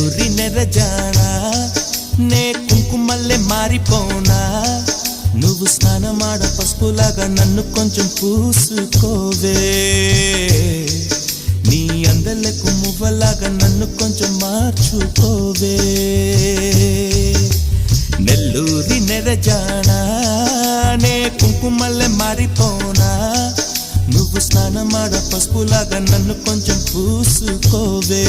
నెల్లూరి నెరజానా నే కుంకుమల్లె మారిపోనా నువ్వు స్నానమాడ పసుపులాగా నన్ను కొంచెం పూసుకోవే నీ అందలకు మువ్వలాగా నన్ను కొంచెం మార్చుకోవే నెల్లూరి నెరజానా నే కుంకుమల్లె మారిపోనా నువ్వు స్నానమాడ పసుపులాగా నన్ను కొంచెం పూసుకోవే